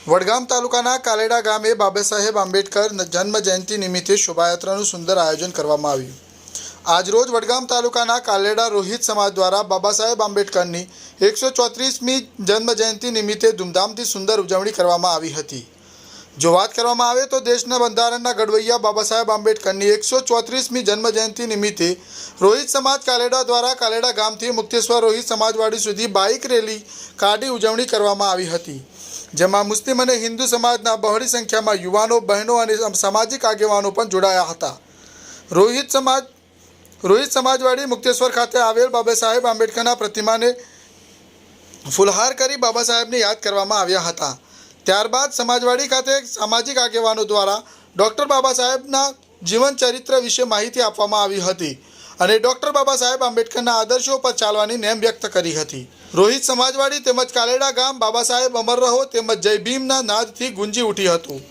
વડગામ તાલુકાના કાલેડા ગામે બાબાસાહેબ આંબેડકર જન્મ જયંતિ નિમિત્તે શોભાયાત્રાનું સુંદર આયોજન કરવામાં આવ્યું. આજરોજ વડગામ તાલુકાના કાલેડા રોહિત સમાજ દ્વારા બાબાસાહેબ આંબેડકરની 134મી જન્મ જયંતિ નિમિત્તે ધૂમધામથી સુંદર ઉજવણી કરવામાં આવી હતી. જો વાત કરવામાં આવે તો દેશના બંધારણના ઘડવૈયા બાબાસાહેબ આંબેડકરની 134મી જન્મ જયંતિ નિમિત્તે રોહિત સમાજ કાલેડા દ્વારા કાલેડા ગામથી મુક્તેશ્વર રોહિત સમાજવાડી સુધી બાઇક રેલી કાઢી ઉજવણી કરવામાં આવી હતી, જેમાં મુસ્લિમ અને હિન્દુ સમાજના બહોળી સંખ્યામાં યુવાનો, બહેનો અને સામાજિક આગેવાનો પણ જોડાયા હતા. રોહિત સમાજવાડી મુક્તેશ્વર ખાતે આવેલ બાબાસાહેબ આંબેડકરના પ્રતિમાને ફૂલહાર કરી બાબા સાહેબને યાદ કરવામાં આવ્યા હતા. ત્યારબાદ સમાજવાડી ખાતે સામાજિક આગેવાનો દ્વારા ડૉક્ટર બાબા સાહેબના જીવન ચરિત્ર વિશે માહિતી આપવામાં આવી હતી અને ડૉક્ટર બાબા સાહેબ આંબેડકરના આદર્શો પર ચાલવાની નેમ વ્યક્ત કરી હતી. રોહિત સમાજવાડી તેમજ કાલેડા ગામ બાબા સાહેબ અમર રહો તેમજ જય ભીમના નાદથી ગુંજી ઉઠી હતું.